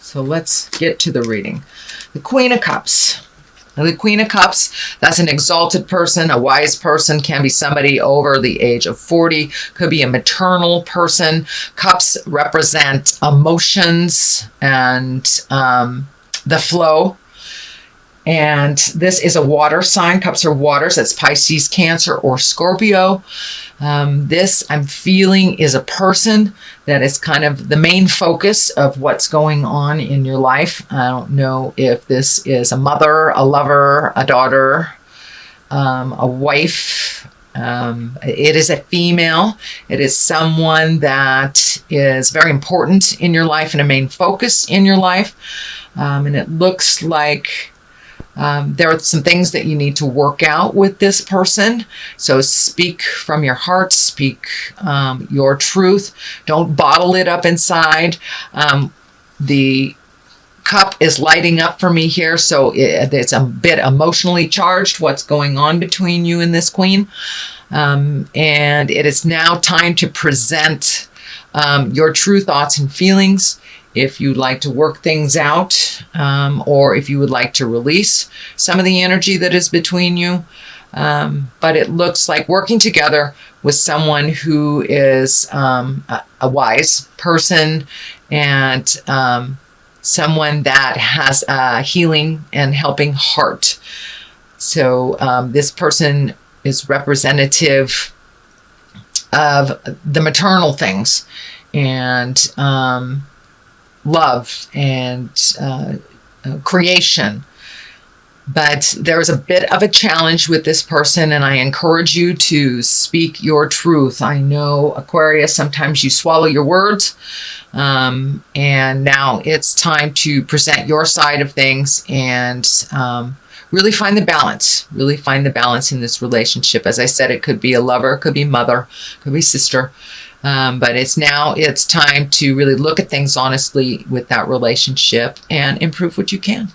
So let's get to the reading. The Queen of Cups. Now, the Queen of Cups, that's an exalted person, a wise person, can be somebody over the age of 40, could be a maternal person. Cups represent emotions and the flow. And this is a water sign. Cups are waters. That's Pisces, Cancer, or Scorpio. This, I'm feeling, is a person that is kind of the main focus of what's going on in your life. I don't know if this is a mother, a lover, a daughter, a wife. It is a female. It is someone that is very important in your life and a main focus in your life. And it looks like there are some things that you need to work out with this person. So speak from your heart, speak your truth. Don't bottle it up inside. The cup is lighting up for me here, so it's a bit emotionally charged, what's going on between you and this queen. And it is now time to present your true thoughts and feelings. If you'd like to work things out, or if you would like to release some of the energy that is between you. But it looks like working together with someone who is a wise person and someone that has a healing and helping heart. So this person is representative of the maternal things and love and creation. But there is a bit of a challenge with this person, and I encourage you to speak your truth. I know, Aquarius, sometimes you swallow your words, and now it's time to present your side of things and really find the balance. Really find the balance in this relationship. As I said, it could be a lover, it could be mother, it could be sister. But it's time to really look at things honestly with that relationship and improve what you can.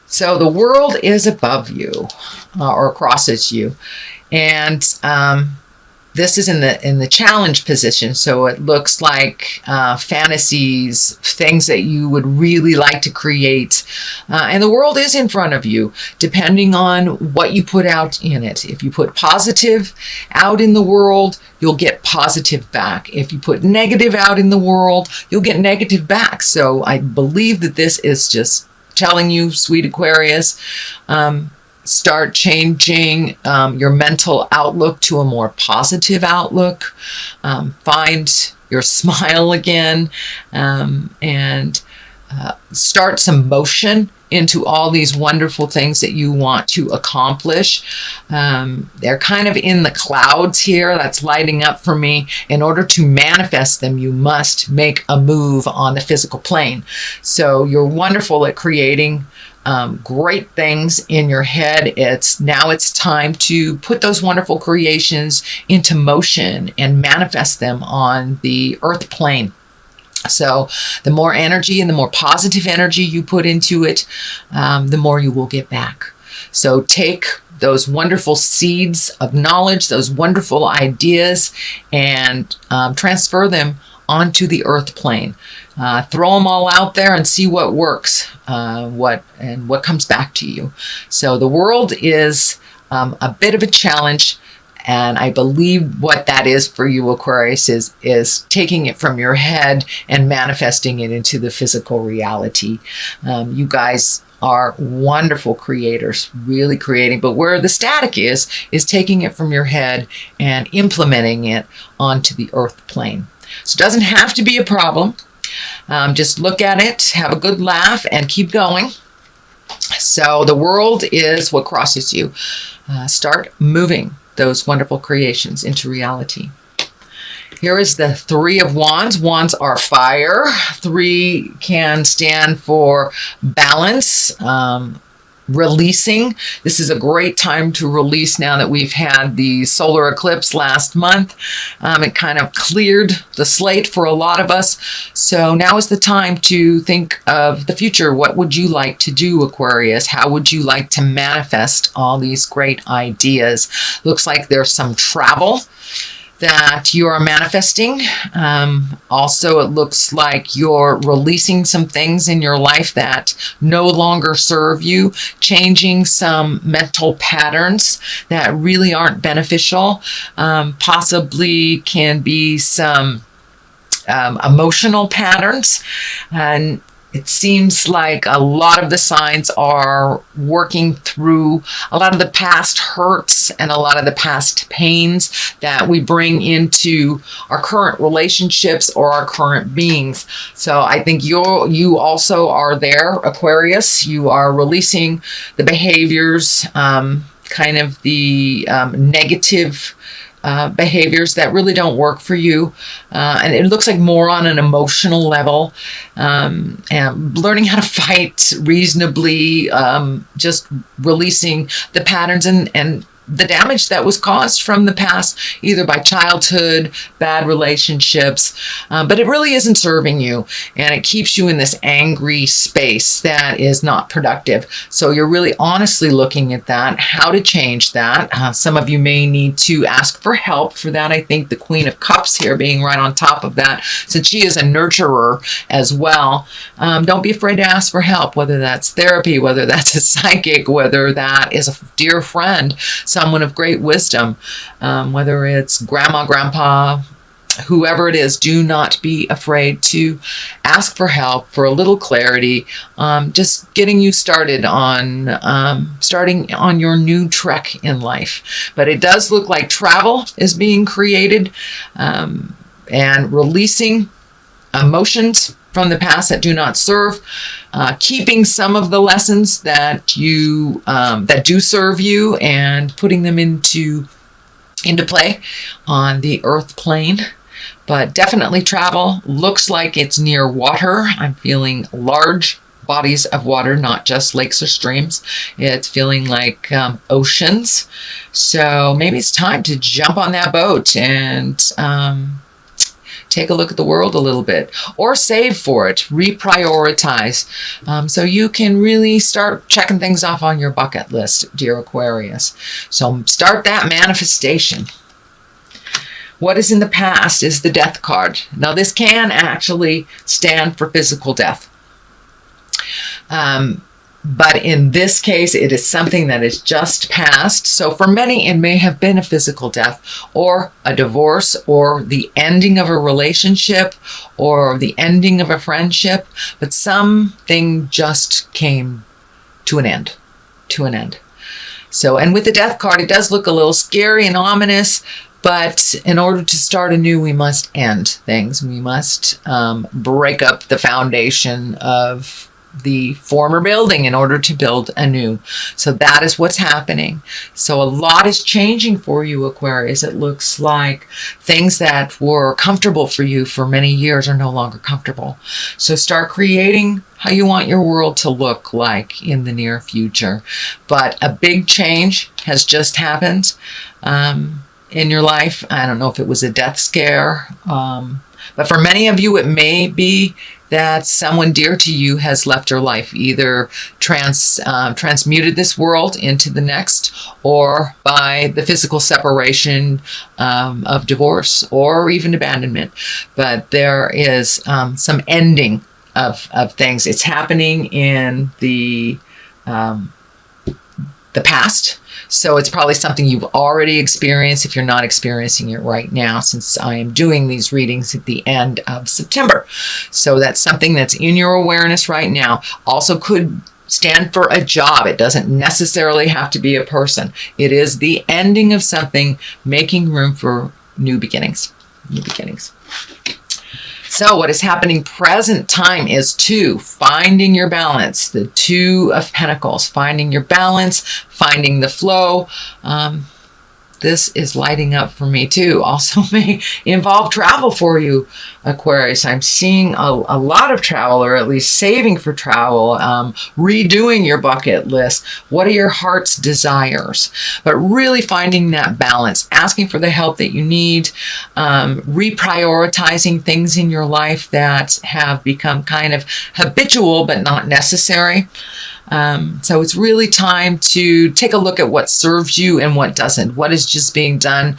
So the world is above you or crosses you. And this is in the challenge position. So it looks like fantasies, things that you would really like to create. And the world is in front of you, depending on what you put out in it. If you put positive out in the world, you'll get positive back. If you put negative out in the world, you'll get negative back. So I believe that this is just telling you, sweet Aquarius, start changing your mental outlook to a more positive outlook. Find your smile again, and start some motion into all these wonderful things that you want to accomplish. They're kind of in the clouds here. That's lighting up for me. In order to manifest them, you must make a move on the physical plane. So you're wonderful at creating great things in your head. Now it's time to put those wonderful creations into motion and manifest them on the earth plane. So the more energy and the more positive energy you put into it, the more you will get back. So take those wonderful seeds of knowledge, those wonderful ideas, and transfer them onto the earth plane. Throw them all out there and see what works, what comes back to you. So the world is a bit of a challenge. And I believe what that is for you, Aquarius, is taking it from your head and manifesting it into the physical reality. You guys are wonderful creators, really creating. But where the static is taking it from your head and implementing it onto the earth plane. So it doesn't have to be a problem. Just look at it, have a good laugh, and keep going. So the world is what crosses you. Start moving those wonderful creations into reality. Here is the Three of Wands. Wands are fire. 3 can stand for balance, releasing. This is a great time to release now that we've had the solar eclipse last month. It kind of cleared the slate for a lot of us. So now is the time to think of the future. What would you like to do, Aquarius? How would you like to manifest all these great ideas? Looks like there's some travel that you are manifesting. Also, it looks like you're releasing some things in your life that no longer serve you, changing some mental patterns that really aren't beneficial, possibly can be some emotional patterns. And it seems like a lot of the signs are working through a lot of the past hurts and a lot of the past pains that we bring into our current relationships or our current beings. So I think you also are there, Aquarius. You are releasing the behaviors, kind of the negative behaviors that really don't work for you. And it looks like more on an emotional level, and learning how to fight reasonably, just releasing the patterns and the damage that was caused from the past, either by childhood, bad relationships, but it really isn't serving you, and it keeps you in this angry space that is not productive. So you're really honestly looking at that, how to change that. Some of you may need to ask for help for that. I think the Queen of Cups here being right on top of that, since she is a nurturer as well. Don't be afraid to ask for help, whether that's therapy, whether that's a psychic, whether that is a dear friend, someone of great wisdom, whether it's grandma, grandpa, whoever it is. Do not be afraid to ask for help, for a little clarity, just getting you started on starting on your new trek in life. But it does look like travel is being created, and releasing emotions from the past that do not serve, keeping some of the lessons that you that do serve you and putting them into play on the earth plane. But definitely travel. Looks like it's near water. I'm feeling large bodies of water, not just lakes or streams. It's feeling like oceans. So maybe it's time to jump on that boat and take a look at the world a little bit, or save for it, reprioritize, so you can really start checking things off on your bucket list, dear Aquarius. So start that manifestation. What is in the past is the Death card. Now this can actually stand for physical death. But in this case, it is something that is just past. So for many, it may have been a physical death, or a divorce, or the ending of a relationship, or the ending of a friendship. But something just came to an end. So, and with the Death card, it does look a little scary and ominous. But in order to start anew, we must end things. We must break up the foundation of the former building in order to build anew. So that is what's happening. So a lot is changing for you, Aquarius. It looks like things that were comfortable for you for many years are no longer comfortable. So start creating how you want your world to look like in the near future. But a big change has just happened in your life. I don't know if it was a death scare, but for many of you, it may be that someone dear to you has left your life, either transmuted this world into the next, or by the physical separation of divorce or even abandonment. But there is some ending of things. It's happening in the past. So it's probably something you've already experienced if you're not experiencing it right now, since I am doing these readings at the end of September. So that's something that's in your awareness right now. Also could stand for a job. It doesn't necessarily have to be a person. It is the ending of something, making room for new beginnings. So what is happening present time is 2, finding your balance, the 2 of Pentacles, finding your balance, finding the flow. This is lighting up for me too. Also may involve travel for you, Aquarius. I'm seeing a lot of travel, or at least saving for travel, redoing your bucket list. What are your heart's desires? But really finding that balance, asking for the help that you need, reprioritizing things in your life that have become kind of habitual but not necessary. So it's really time to take a look at what serves you and what doesn't. What is just being done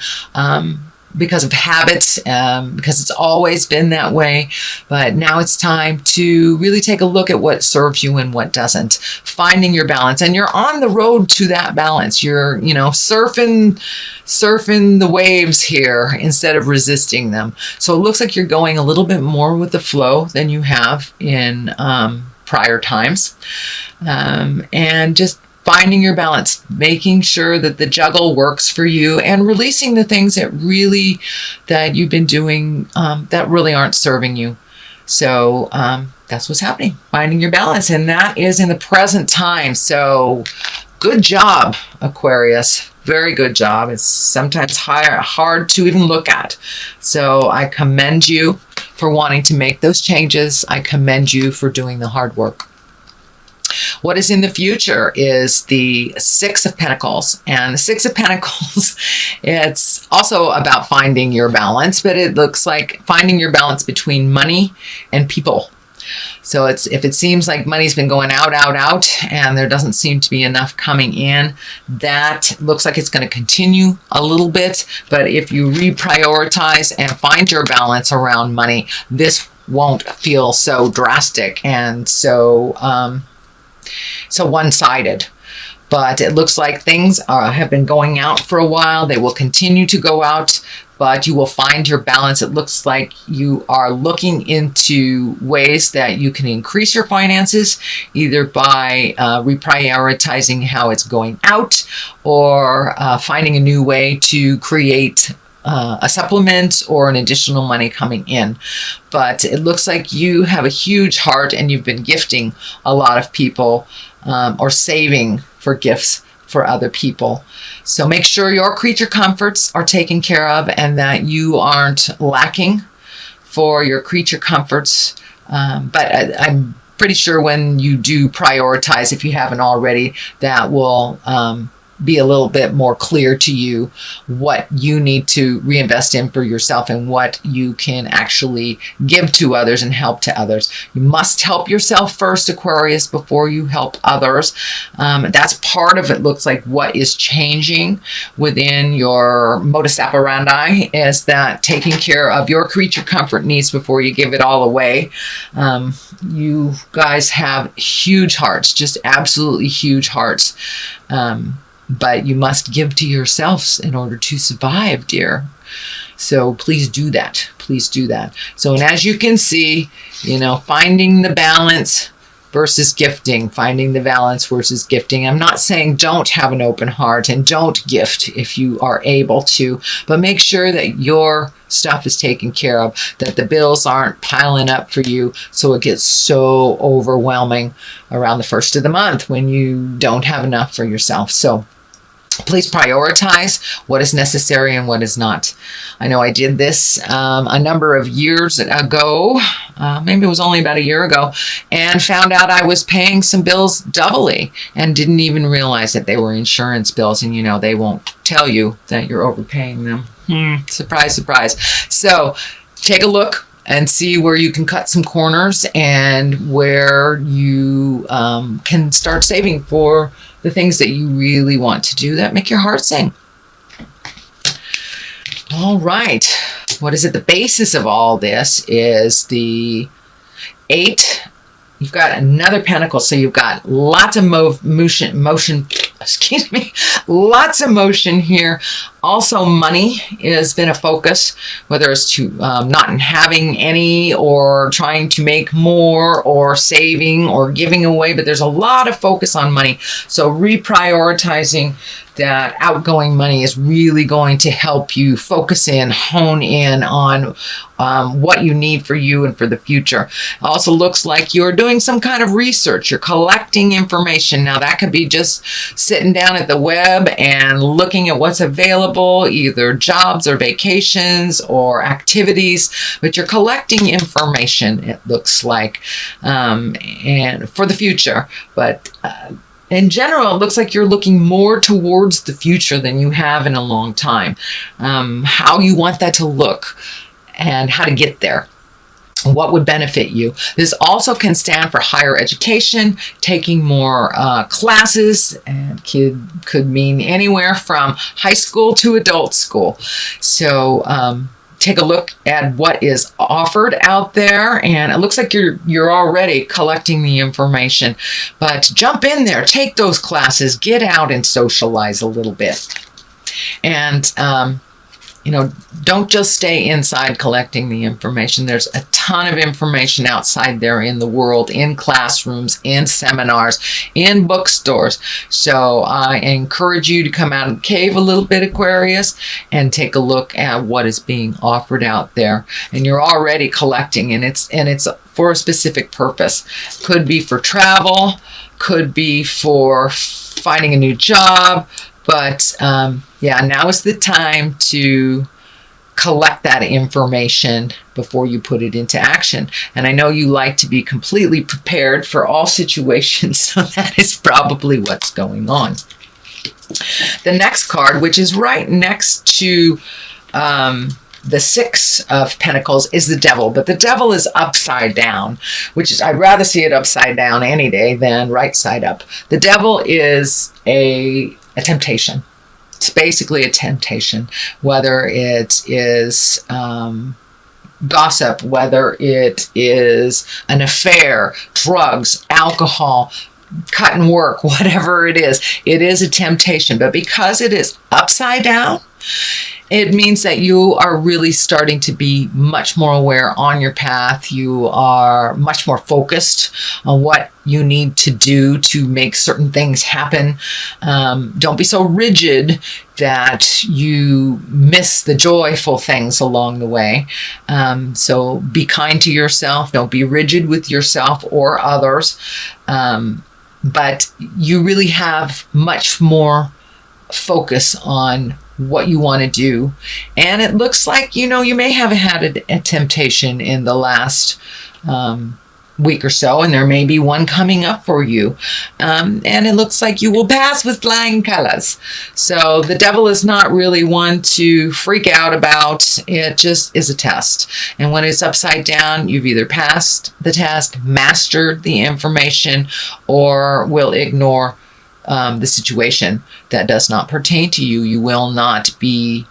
because of habits, because it's always been that way. But now it's time to really take a look at what serves you and what doesn't. Finding your balance, and you're on the road to that balance. You're, surfing the waves here instead of resisting them. So it looks like you're going a little bit more with the flow than you have in prior times, and just finding your balance, making sure that the juggle works for you, and releasing the things that you've been doing that really aren't serving you. So that's what's happening, finding your balance, and that is in the present time. So good job, Aquarius. Very good job. It's sometimes hard to even look at. So I commend you for wanting to make those changes. I commend you for doing the hard work. What is in the future is the Six of Pentacles. And the Six of Pentacles, it's also about finding your balance, but it looks like finding your balance between money and people. So if it seems like money's been going out, and there doesn't seem to be enough coming in, that looks like it's going to continue a little bit. But if you reprioritize and find your balance around money, this won't feel so drastic and so one-sided. But it looks like things have been going out for a while. They will continue to go out, but you will find your balance. It looks like you are looking into ways that you can increase your finances, either by reprioritizing how it's going out, or finding a new way to create a supplement or an additional money coming in. But it looks like you have a huge heart, and you've been gifting a lot of people, or saving for gifts for other people. So make sure your creature comforts are taken care of, and that you aren't lacking for your creature comforts. But I'm pretty sure when you do prioritize, if you haven't already, that will be a little bit more clear to you what you need to reinvest in for yourself, and what you can actually give to others and help to others. You must help yourself first, Aquarius, before you help others. That's part of it. Looks like what is changing within your modus operandi is that taking care of your creature comfort needs before you give it all away. You guys have huge hearts, just absolutely huge hearts. But you must give to yourselves in order to survive, dear. So please do that. Please do that. So, and as you can see, finding the balance versus gifting, finding the balance versus gifting. I'm not saying don't have an open heart and don't gift if you are able to, but make sure that your stuff is taken care of, that the bills aren't piling up for you so it gets so overwhelming around the first of the month when you don't have enough for yourself. So please prioritize what is necessary and what is not. I know I did this a number of years ago, maybe it was only about a year ago, and found out I was paying some bills doubly and didn't even realize that they were insurance bills. And they won't tell you that you're overpaying them. Surprise, surprise. So take a look and see where you can cut some corners, and where you can start saving for the things that you really want to do that make your heart sing. All right. What is it? The basis of all this is the 8. You've got another pentacle, so you've got lots of motion, excuse me, lots of motion here. Also, money has been a focus, whether it's to not having any, or trying to make more, or saving, or giving away, but there's a lot of focus on money. So reprioritizing that outgoing money is really going to help you focus in, hone in on what you need for you and for the future. It also looks like you're doing some kind of research. You're collecting information. Now that could be just sitting down at the web and looking at what's available, either jobs or vacations or activities, but you're collecting information, it looks like, and for the future. But in general, it looks like you're looking more towards the future than you have in a long time. How you want that to look and how to get there. What would benefit you? This also can stand for higher education, taking more classes, and could mean anywhere from high school to adult school. So take a look at what is offered out there, and it looks like you're already collecting the information. But jump in there, take those classes, get out and socialize a little bit. And don't just stay inside collecting the information. There's a ton of information outside there in the world, in classrooms, in seminars, in bookstores. So I encourage you to come out of the cave a little bit, Aquarius, and take a look at what is being offered out there. And you're already collecting, and it's for a specific purpose. Could be for travel, could be for finding a new job. But yeah, now is the time to collect that information before you put it into action. And I know you like to be completely prepared for all situations, so that is probably what's going on. The next card, which is right next to the Six of Pentacles, is the Devil. But the Devil is upside down, which is, I'd rather see it upside down any day than right side up. The Devil is a temptation. It's basically a temptation, whether it is gossip, whether it is an affair, drugs, alcohol, cut and work, whatever it is a temptation. But because it is upside down, it means that you are really starting to be much more aware on your path. You are much more focused on what you need to do to make certain things happen. Don't be so rigid that you miss the joyful things along the way. So be kind to yourself. Don't be rigid with yourself or others. But you really have much more focus on what you want to do. And it looks like, you may have had a temptation in the last week or so, and there may be one coming up for you. And it looks like you will pass with flying colors. So the Devil is not really one to freak out about. It just is a test. And when it's upside down, you've either passed the test, mastered the information, or will ignore the situation that does not pertain to you. You will not be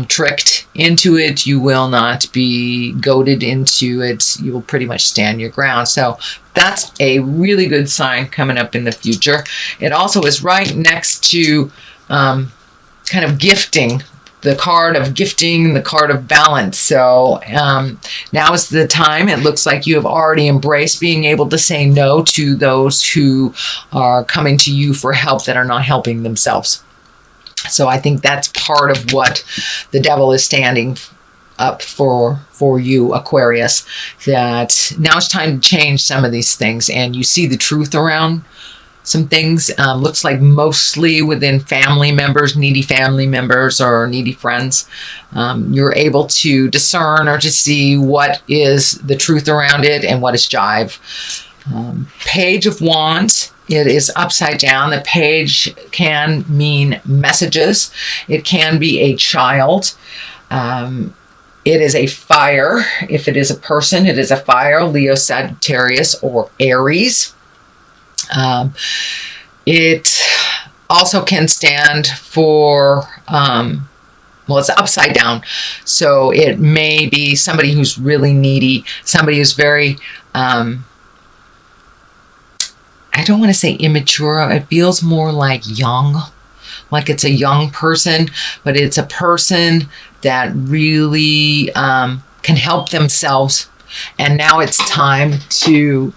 tricked into it. You will not be goaded into it. You will pretty much stand your ground. So that's a really good sign coming up in the future. It also is right next to kind of gifting, the card of gifting, the card of balance. So now is the time. It looks like you have already embraced being able to say no to those who are coming to you for help that are not helping themselves. So I think that's part of what the Devil is standing up for you, Aquarius, that now it's time to change some of these things, and you see the truth around some things. Looks like mostly within family members, needy family members or needy friends. You're able to discern or to see what is the truth around it and what is jive. Page of Wands. It is upside down. The page can mean messages. It can be a child. It is a fire. If it is a person, it is a fire. Leo, Sagittarius, or Aries. It also can stand for, it's upside down. So it may be somebody who's really needy, somebody who's very, I don't want to say immature. It feels more like young, like it's a young person, but it's a person that really can help themselves. And now it's time to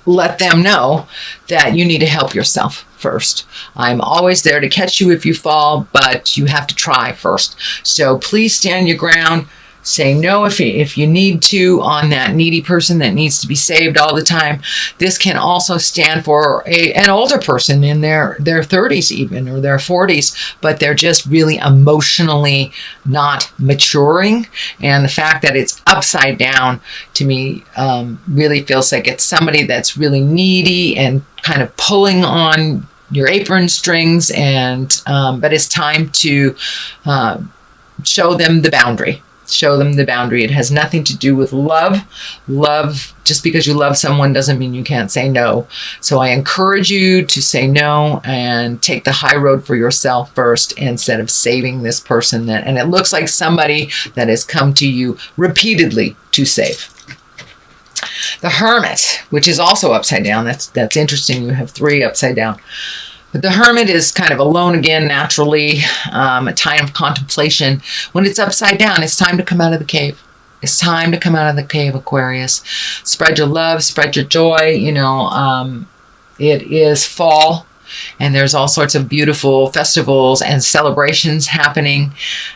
let them know that you need to help yourself first. I'm always there to catch you if you fall, but you have to try first. So please stand your ground. Say no if you need to on that needy person that needs to be saved all the time. This can also stand for an older person in their 30s even, or their 40s, but they're just really emotionally not maturing. And the fact that it's upside down to me really feels like it's somebody that's really needy and kind of pulling on your apron strings, and but it's time to show them the boundary. Show them the boundary. It has nothing to do with love. Love, just because you love someone doesn't mean you can't say no. So I encourage you to say no and take the high road for yourself first instead of saving this person and it looks like somebody that has come to you repeatedly to save. The Hermit, which is also upside down. That's interesting. You have 3 upside down. But the Hermit is kind of alone again, naturally, a time of contemplation. When it's upside down, it's time to come out of the cave. It's time to come out of the cave, Aquarius. Spread your love, spread your joy. It is fall, and there's all sorts of beautiful festivals and celebrations happening.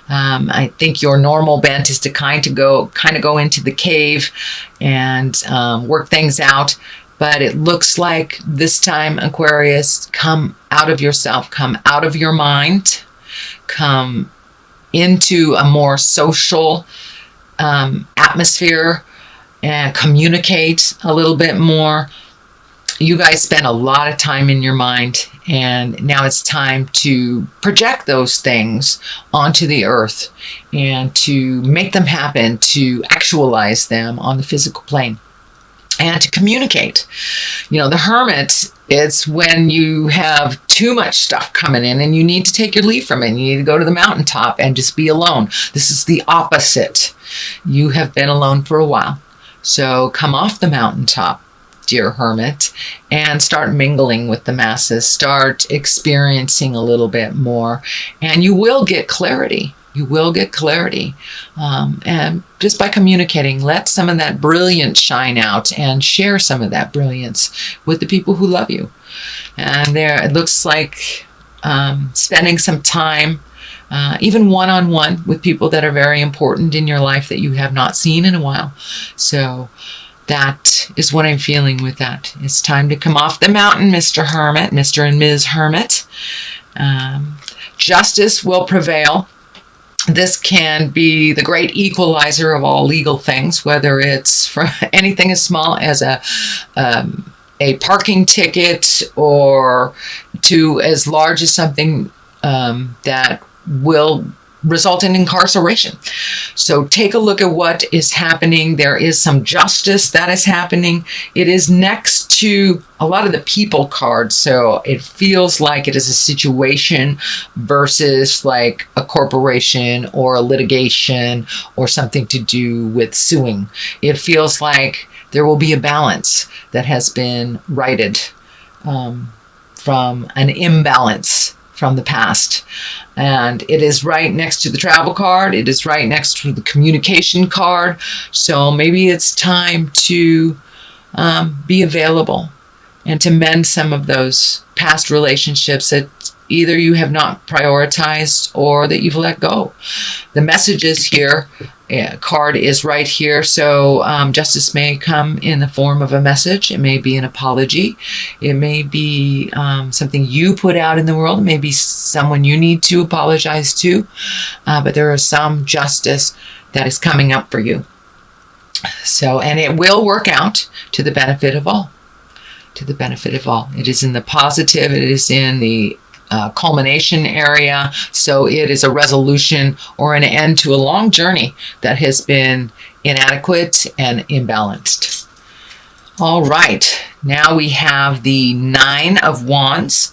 I think your normal bent is to kind of go into the cave and work things out. But it looks like this time, Aquarius, come out of yourself, come out of your mind, come into a more social atmosphere and communicate a little bit more. You guys spend a lot of time in your mind, and now it's time to project those things onto the earth and to make them happen, to actualize them on the physical plane. And to communicate. The Hermit, it's when you have too much stuff coming in and you need to take your leave from it. You need to go to the mountaintop and just be alone. This is the opposite. You have been alone for a while. So come off the mountaintop, dear Hermit, and start mingling with the masses. Start experiencing a little bit more. And you will get clarity. You will get clarity. And just by communicating, let some of that brilliance shine out and share some of that brilliance with the people who love you. And it looks like spending some time, even one-on-one with people that are very important in your life that you have not seen in a while. So that is what I'm feeling with that. It's time to come off the mountain, Mr. Hermit, Mr. and Ms. Hermit. Justice will prevail. This can be the great equalizer of all legal things, whether it's for anything as small as a parking ticket or to as large as something that will result in incarceration. So take a look at what is happening. There is some justice that is happening. It is next to a lot of the people cards. So it feels like it is a situation versus like a corporation or a litigation or something to do with suing. It feels like there will be a balance that has been righted from an imbalance from the past. And it is right next to the travel card. It is right next to the communication card. So maybe it's time to be available and to mend some of those past relationships that either you have not prioritized or that you've let go. The messages here, card is right here. So justice may come in the form of a message. It may be an apology. It may be something you put out in the world. It may be someone you need to apologize to. But there is some justice that is coming up for you. So, and it will work out to the benefit of all. To the benefit of all. It is in the positive. It is in the culmination area. So it is a resolution or an end to a long journey that has been inadequate and imbalanced. All right. Now we have the 9 of Wands.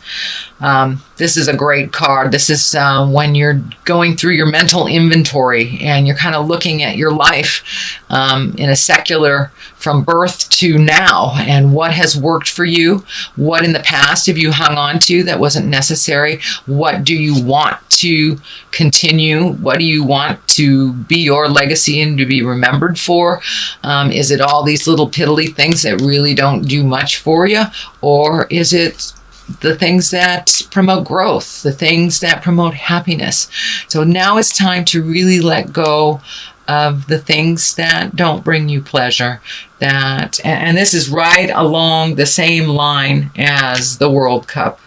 This is a great card. This is when you're going through your mental inventory and you're kind of looking at your life in a secular from birth to now and what has worked for you, what in the past have you hung on to that wasn't necessary, what do you want to continue, what do you want to be your legacy and to be remembered for? Is it all these little piddly things that really don't do much for you, or is it the things that promote growth, the things that promote happiness? So now it's time to really let go of the things that don't bring you pleasure. And this is right along the same line as the World Cup,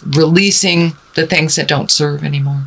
releasing the things that don't serve anymore.